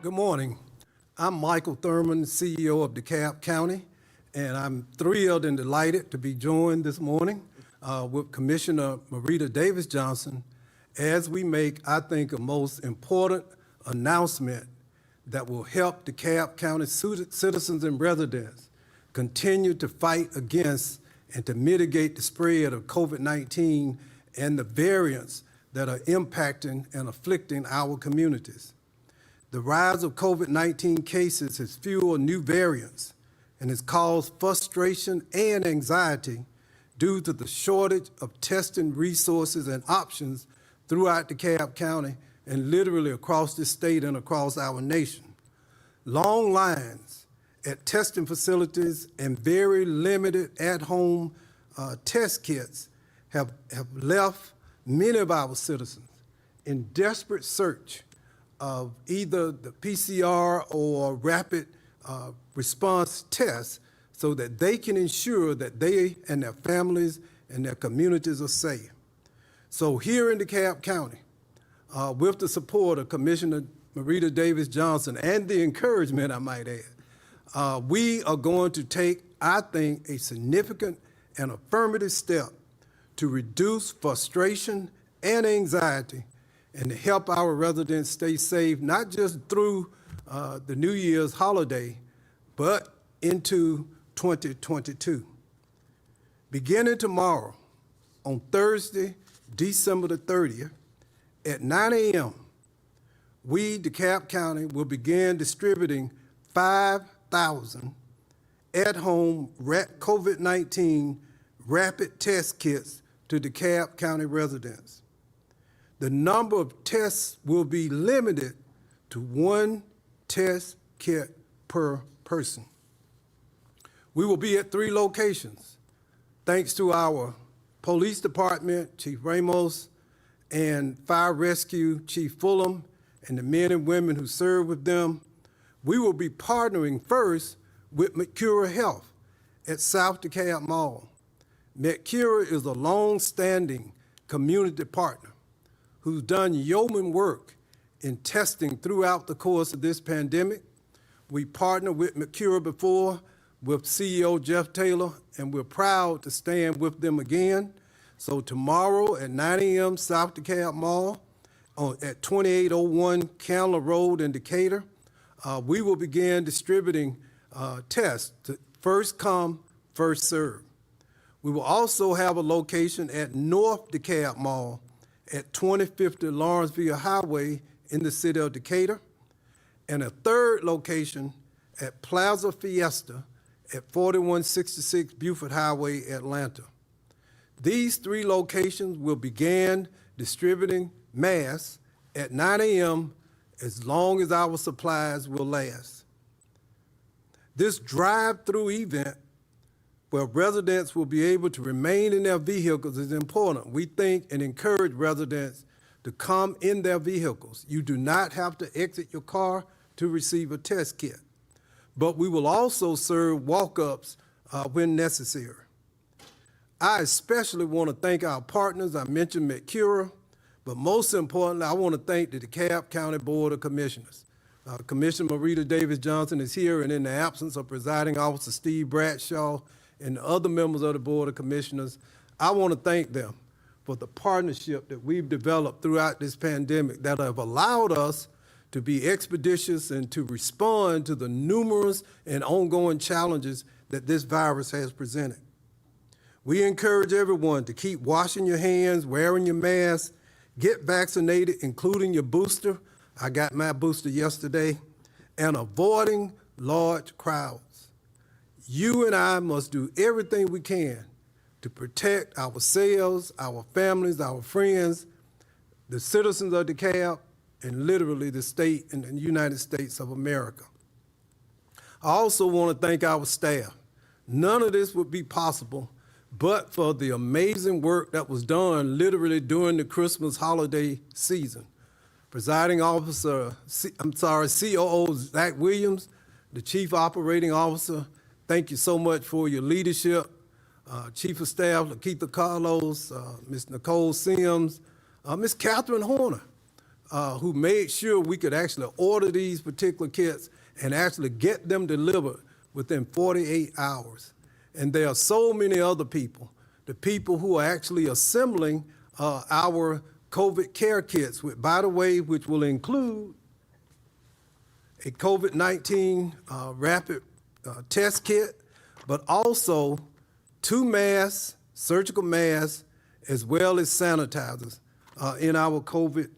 Good morning. I'm Michael Thurmond, CEO of DeKalb County, and I'm thrilled and delighted to be joined this morning with Commissioner Marita Davis Johnson as we make, I think, a most important announcement that will help DeKalb County citizens and residents continue to fight against and to mitigate the spread of COVID-19 and the variants that are impacting and afflicting our communities. The rise of COVID-19 cases has fueled new variants and has caused frustration and anxiety due to the shortage of testing resources and options throughout DeKalb County and literally across the state and across our nation. Long lines at testing facilities and very limited at-home test kits have left many of our citizens in desperate search of either the PCR or rapid response tests so that they can ensure that they and their families and their communities are safe. So here in DeKalb County, with the support of Commissioner Marita Davis Johnson and the encouragement, I might add, we are going to take, I think, a significant and affirmative step to reduce frustration and anxiety and to help our residents stay safe, not just through the New Year's holiday, but into 2022. Beginning tomorrow, on Thursday, December the 30th, at 9 a.m., we, DeKalb County, will begin distributing 5,000 at-home COVID-19 rapid test kits to DeKalb County residents. The number of tests will be limited to 1 test kit per person. We will be at 3 locations, thanks to our police department, Chief Ramos, and fire rescue, Chief Fulham, and the men and women who serve with them. We will be partnering first with MedCura Health at South DeKalb Mall. MedCura is a long-standing community partner who's done yeoman work in testing throughout the course of this pandemic. We partnered with MedCura before with CEO Jeff Taylor, and we're proud to stand with them again. So tomorrow at 9 a.m. South DeKalb Mall at 2801 Candler Road in Decatur, we will begin distributing tests to first come, first serve. We will also have a location at North DeKalb Mall at 2050 Lawrenceville Highway in the city of Decatur, and a third location at Plaza Fiesta at 4166 Buford Highway, Atlanta. These 3 locations will begin distributing masks at 9 a.m. as long as our supplies will last. This drive-through event where residents will be able to remain in their vehicles is important. We think and encourage residents to come in their vehicles. You do not have to exit your car to receive a test kit, but we will also serve walk-ups when necessary. I especially want to thank our partners. I mentioned MedCura, but most importantly, I want to thank the DeKalb County Board of Commissioners. Commissioner Marita Davis Johnson is here, and in the absence of Presiding Officer Steve Bradshaw and the other members of the Board of Commissioners, I want to thank them for the partnership that we've developed throughout this pandemic that have allowed us to be expeditious and to respond to the numerous and ongoing challenges that this virus has presented. We encourage everyone to keep washing your hands, wearing your mask, get vaccinated, including your booster. I got my booster yesterday, and avoiding large crowds. You and I must do everything we can to protect ourselves, our families, our friends, the citizens of DeKalb, and literally the state and the United States of America. I also want to thank our staff. None of this would be possible but for the amazing work that was done literally during the Christmas holiday season. Presiding Officer, COO Zach Williams, the Chief Operating Officer, thank you so much for your leadership. Chief of Staff Lakeitha Carlos, Ms. Nicole Sims, Ms. Catherine Horner, who made sure we could actually order these particular kits and actually get them delivered within 48 hours. And there are so many other people, the people who are actually assembling our COVID care kits, which, by the way, which will include a COVID-19 rapid test kit, but also 2 masks, surgical masks, as well as sanitizers in our COVID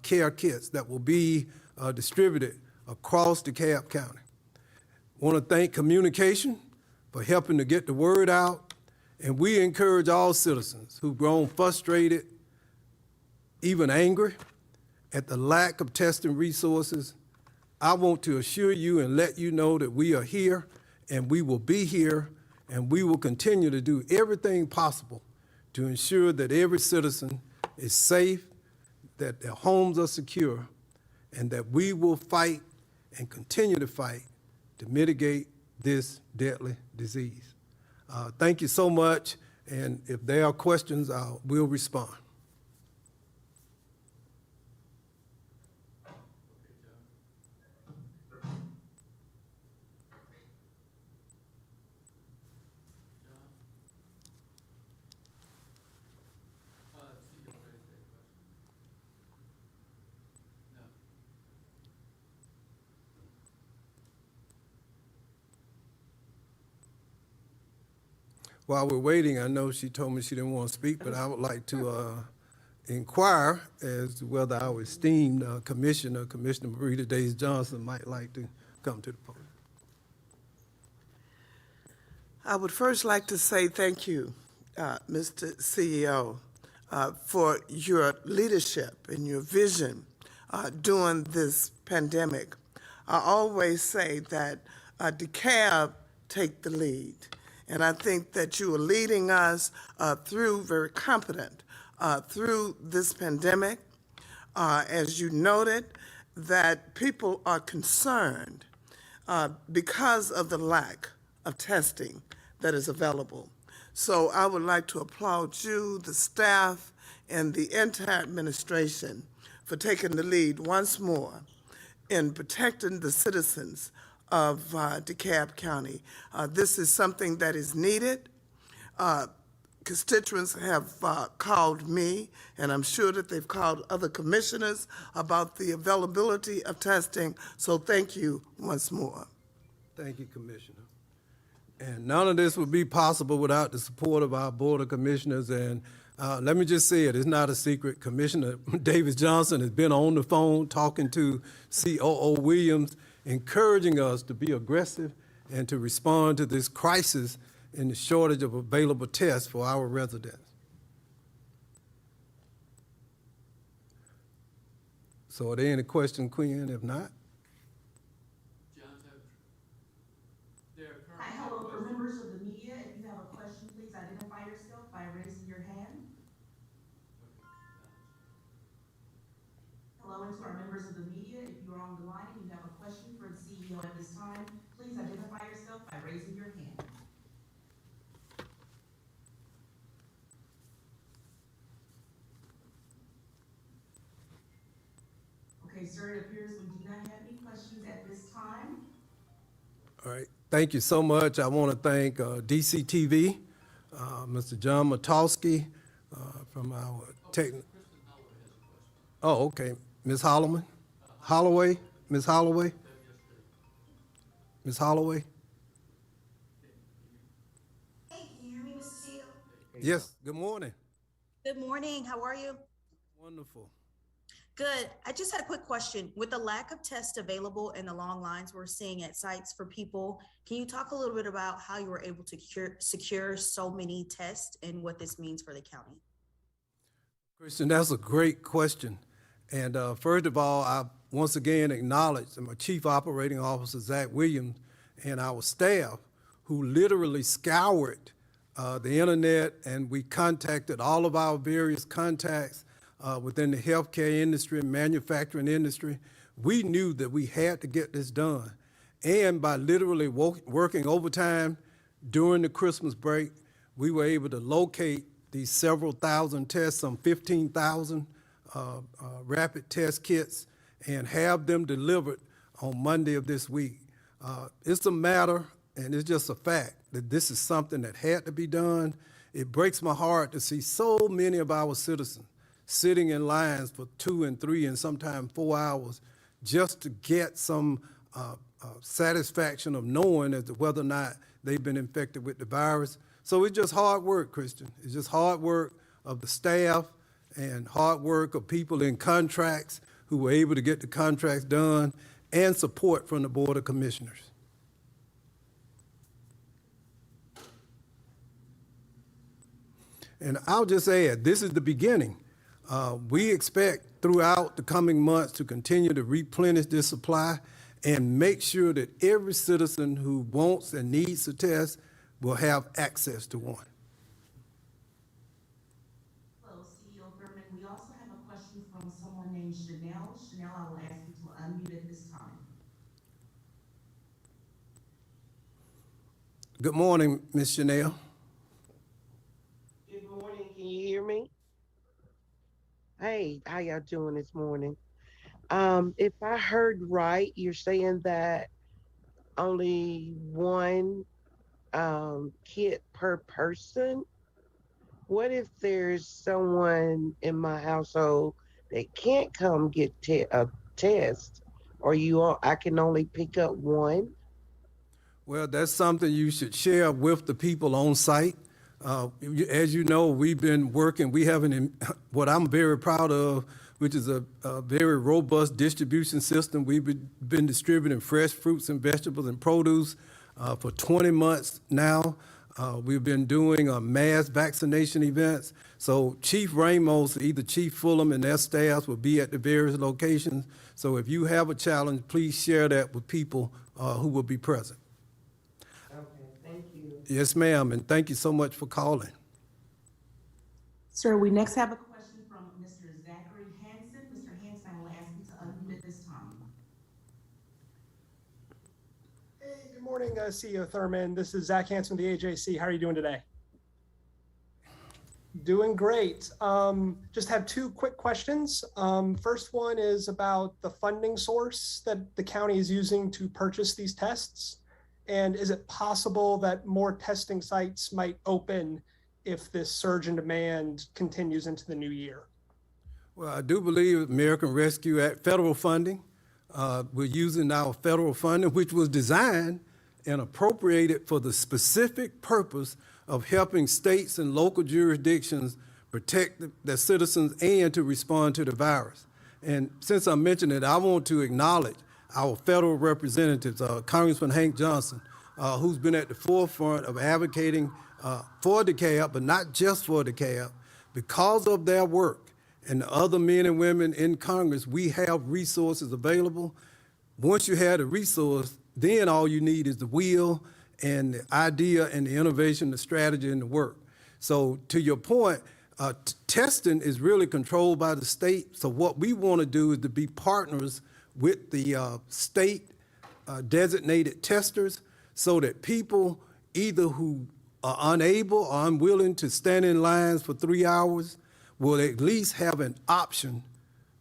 care kits that will be distributed across DeKalb County. I want to thank communication for helping to get the word out, and we encourage all citizens who've grown frustrated, even angry, at the lack of testing resources. I want to assure you and let you know that we are here, and we will be here, and we will continue to do everything possible to ensure that every citizen is safe, that their homes are secure, and that we will fight and continue to fight to mitigate this deadly disease. Thank you so much, and if there are questions, we'll respond. While we're waiting, I know she told me she didn't want to speak, but I would like to inquire as to whether our esteemed Commissioner Marita Davis Johnson, might like to come to the podium. I would first like to say thank you, Mr. CEO, for your leadership and your vision during this pandemic. I always say that DeKalb take the lead. And I think that you are leading us through, very competent, through this pandemic. As you noted, that people are concerned because of the lack of testing that is available. So I would like to applaud you, the staff, and the entire administration for taking the lead once more in protecting the citizens of DeKalb County. This is something that is needed. Constituents have called me, and I'm sure that they've called other commissioners about the availability of testing, so thank you once more. Thank you, Commissioner. And none of this would be possible without the support of our Board of Commissioners, and let me just say it's not a secret. Commissioner Davis Johnson has been on the phone talking to COO Williams, encouraging us to be aggressive and to respond to this crisis in the shortage of available tests for our residents. So are there any questions, Quinn? If not? Hi, hello, for members of the media, if you have a question, please identify yourself by raising your hand. Hello, and to our members of the media, if you are on the line and you have a question for the CEO at this time, please identify yourself by raising your hand. Okay, sir, it appears we do not have any questions at this time. All right, thank you so much. I want to thank DCTV, Mr. John Matowski from our technical. Oh, okay. Ms. Holloway? Ms. Holloway? Ms. Holloway? Hey, can you hear me, Mr. CEO? Yes, good morning. Good morning. How are you? Wonderful. Good. I just had a quick question. With the lack of tests available and the long lines we're seeing at sites for people, can you talk a little bit about how you were able to secure so many tests and what this means for the county? Christian, that's a great question. And first of all, I once again acknowledge my Chief Operating Officer, Zach Williams, and our staff who literally scoured the internet, and we contacted all of our various contacts within the healthcare industry and manufacturing industry. We knew that we had to get this done. And by literally working overtime during the Christmas break, we were able to locate these several thousand tests, some 15,000 rapid test kits and have them delivered on Monday of this week. It's a matter, and it's just a fact, that this is something that had to be done. It breaks my heart to see so many of our citizens sitting in lines for 2 and 3 and sometimes 4 hours just to get some satisfaction of knowing as to whether or not they've been infected with the virus. So it's just hard work, Christian. It's just hard work of the staff and hard work of people in contracts who were able to get the contracts done, and support from the Board of Commissioners. And I'll just add, this is the beginning. We expect throughout the coming months to continue to replenish this supply and make sure that every citizen who wants and needs a test will have access to one. Hello, CEO Thurmond. We also have a question from someone named Chanel. Chanel, I will ask you to unmute at this time. Good morning, Ms. Chanel. Good morning. Can you hear me? Hey, how y'all doing this morning? If I heard right, you're saying that only one kit per person. What if there's someone in my household that can't come get a test, or I can only pick up one? Well, that's something you should share with the people on site. As you know, we've been working, we have what I'm very proud of, which is a very robust distribution system. We've been distributing fresh fruits and vegetables and produce for 20 months now. We've been doing mass vaccination events. So Chief Ramos, either Chief Fulham and their staffs will be at the various locations. So if you have a challenge, please share that with people who will be present. Okay, thank you. Yes, ma'am, and thank you so much for calling. Sir, we next have a question from Mr. Zachary Hansen. Mr. Hansen, I will ask you to unmute at this time. Hey, good morning, CEO Thurmond. This is Zach Hansen with the AJC. How are you doing today? Doing great. Just have 2 quick questions. First one is about the funding source that the county is using to purchase these tests. And is it possible that more testing sites might open if this surge in demand continues into the new year? Well, I do believe American Rescue Act federal funding. We're using our federal funding, which was designed and appropriated for the specific purpose of helping states and local jurisdictions protect their citizens and to respond to the virus. And since I mentioned it, I want to acknowledge our federal representatives, Congressman Hank Johnson, who's been at the forefront of advocating for DeKalb, but not just for DeKalb. Because of their work and the other men and women in Congress, we have resources available. Once you have the resource, then all you need is the will and the idea and the innovation, the strategy, and the work. So to your point, testing is really controlled by the state. So what we want to do is to be partners with the state designated testers so that people either who are unable or unwilling to stand in lines for 3 hours will at least have an option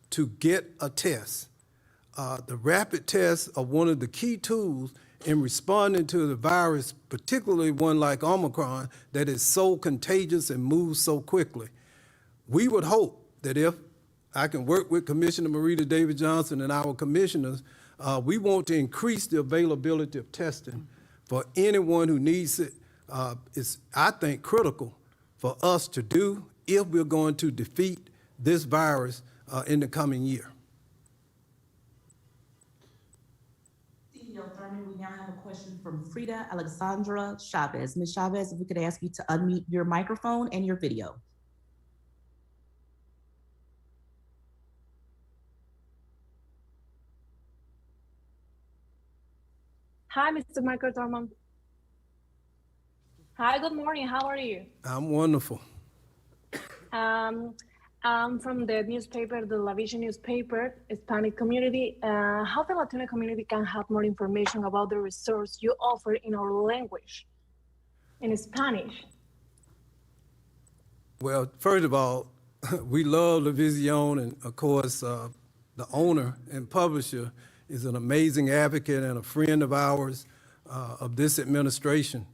to get a test. The rapid tests are one of the key tools in responding to the virus, particularly one like Omicron that is so contagious and moves so quickly. We would hope that if I can work with Commissioner Marita Davis Johnson and our commissioners, we want to increase the availability of testing for anyone who needs it. It's, I think, critical for us to do if we're going to defeat this virus in the coming year. CEO Thurmond, we now have a question from Frida Alexandra Chavez. Ms. Chavez, if we could ask you to unmute your microphone and your video. Hi, Mr. Michael Thurmond. Hi, good morning. How are you? I'm wonderful. I'm from the newspaper, the La Vision newspaper, Hispanic community. How the Latino community can have more information about the resource you offer in our language, in Spanish? Well, first of all, we love LaVision, and of course, the owner and publisher is an amazing advocate and a friend of ours of this administration.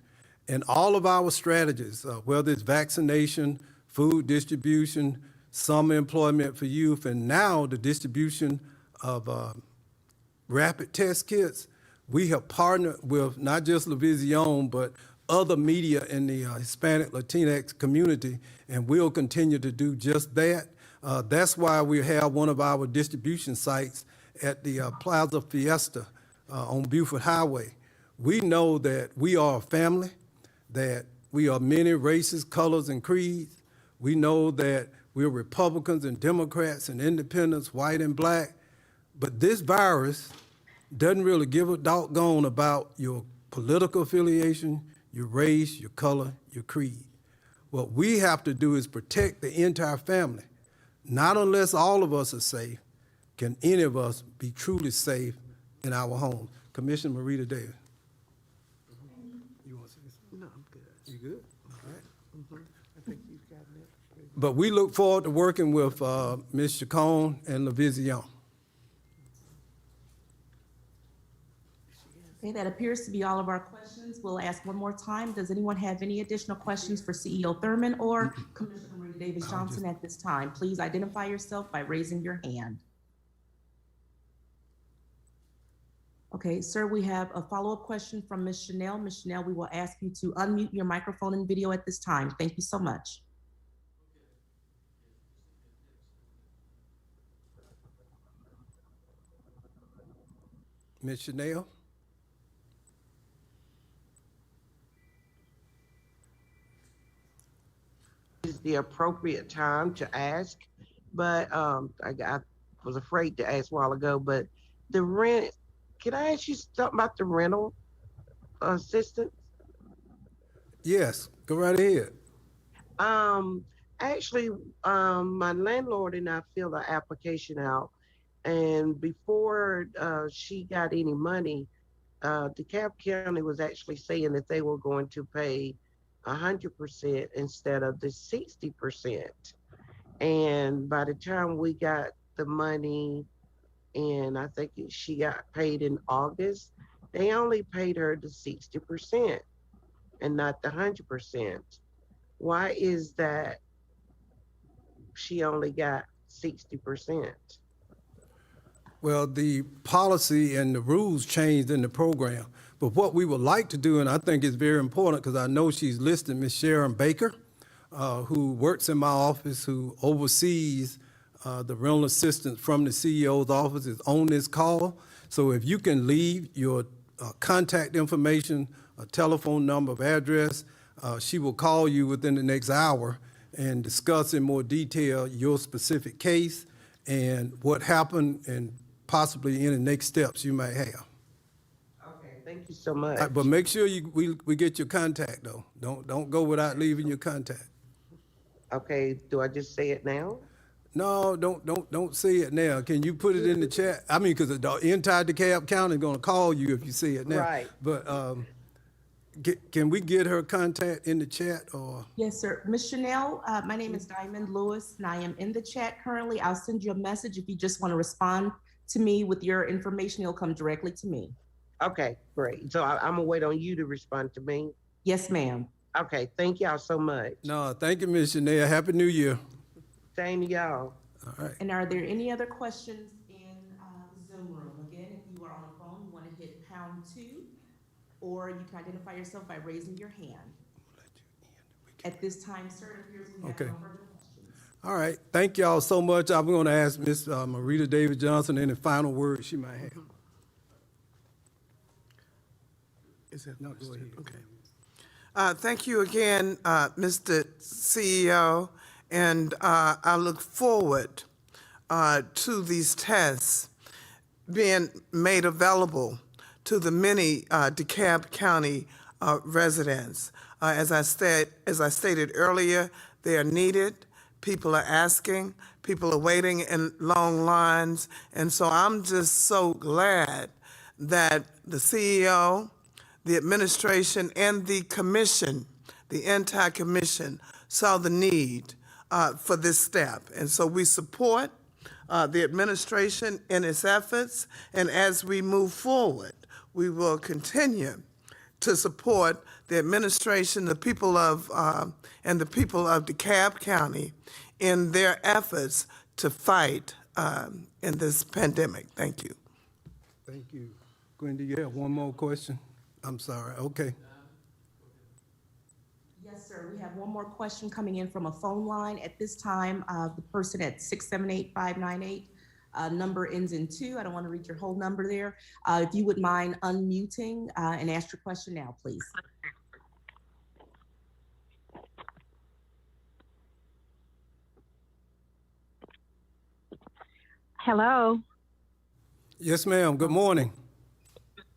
And all of our strategies, whether it's vaccination, food distribution, summer employment for youth, and now the distribution of rapid test kits, we have partnered with not just LaVision, but other media in the Hispanic Latinx community, and we'll continue to do just that. That's why we have one of our distribution sites at the Plaza Fiesta on Buford Highway. We know that we are a family, that we are many races, colors, and creeds. We know that we're Republicans and Democrats and independents, white and black. But this virus doesn't really give a doggone about your political affiliation, your race, your color, your creed. What we have to do is protect the entire family. Not unless all of us are safe can any of us be truly safe in our homes. Commissioner Marita Davis. You want to say something? No, I'm good. You good? All right. I think you've gotten it. But we look forward to working with Ms. Chacon and LaVision. Okay, that appears to be all of our questions. We'll ask one more time. Does anyone have any additional questions for CEO Thurmond or Commissioner Marie Davis Johnson at this time? Please identify yourself by raising your hand. Okay, sir, we have a follow-up question from Ms. Chanel. Ms. Chanel, we will ask you to unmute your microphone and video at this time. Thank you so much. Ms. Chanel? Is the appropriate time to ask, but I was afraid to ask a while ago, but the rent, can I ask you something about the rental assistance? Yes, go right ahead. Actually, my landlord and I filled the application out, and before she got any money, DeKalb County was actually saying that they were going to pay 100% instead of the 60%. And by the time we got the money, and I think she got paid in August, they only paid her the 60% and not the 100%. Why is that she only got 60%? Well, the policy and the rules changed in the program. But what we would like to do, and I think it's very important because I know she's listed, Ms. Sharon Baker, who works in my office, who oversees the rental assistance from the CEO's office, is on this call. So if you can leave your contact information, a telephone number, of address, she will call you within the next hour and discuss in more detail your specific case and what happened and possibly any next steps you may have. Okay, thank you so much. But make sure we get your contact though. Don't go without leaving your contact. Okay, do I just say it now? No, don't say it now. Can you put it in the chat? I mean, because the entire DeKalb County is going to call you if you say it now. Right. But can we get her contact in the chat or? Yes, sir. Ms. Chanel, my name is Diamond Lewis, and I am in the chat currently. I'll send you a message if you just want to respond to me with your information. It'll come directly to me. Okay, great. So I'm gonna wait on you to respond to me. Yes, ma'am. Okay, thank y'all so much. No, thank you, Ms. Chanel. Happy New Year. Same to y'all. All right. And are there any other questions in the Zoom room? Again, if you are on the phone, you want to hit #2, or you can identify yourself by raising your hand. At this time, sir, it appears we have Okay. no further questions. All right. Thank y'all so much. I'm going to ask Ms. Marita Davis Johnson any final words she might have. Is that No, go ahead. okay? Thank you again, Mr. CEO, and I look forward to these tests being made available to the many DeKalb County residents. As I stated earlier, they are needed. People are asking. People are waiting in long lines, and so I'm just so glad that the CEO, the administration, and the commission, the anti-commission, saw the need for this step. And so we support the administration in its efforts, and as we move forward, we will continue to support the administration, the people of, and the people of DeKalb County in their efforts to fight in this pandemic. Thank you. Thank you. Gwen, do you have one more question? I'm sorry, okay. Yes, sir. We have one more question coming in from a phone line. At this time, the person at 678-598, number ends in 2. I don't want to read your whole number there. If you would mind unmuting and ask your question now, please. Hello. Yes, ma'am, good morning.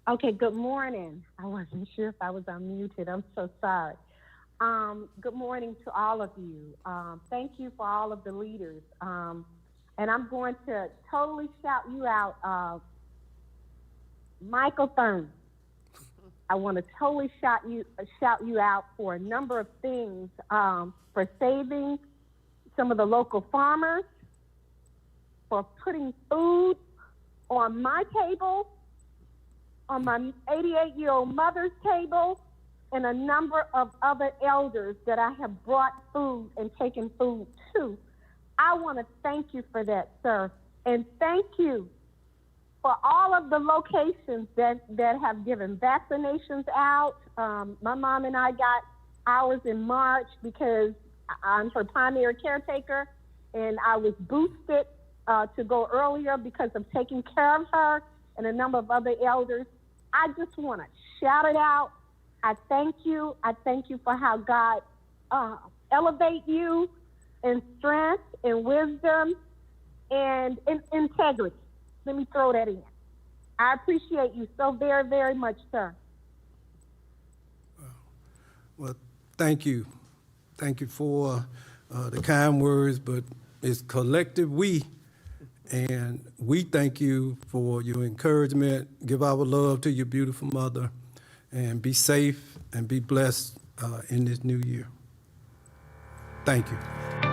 Okay, good morning. I wasn't sure if I was unmuted. I'm so sorry. Good morning to all of you. Thank you for all of the leaders. And I'm going to totally shout you out, Michael Thurmond. I want to totally shout you out for a number of things, for saving some of the local farmers, for putting food on my table, on my 88-year-old mother's table, and a number of other elders that I have brought food and taken food to. I want to thank you for that, sir. And thank you for all of the locations that have given vaccinations out. My mom and I got ours in March because I'm her primary caretaker, and I was boosted to go earlier because of taking care of her and a number of other elders. I just want to shout it out. I thank you. I thank you for how God elevate you in strength and wisdom and in integrity. Let me throw that in. I appreciate you so very, very much, sir. Well, thank you. Thank you for the kind words, but it's collective we. And we thank you for your encouragement. Give our love to your beautiful mother, and be safe and be blessed in this new year. Thank you.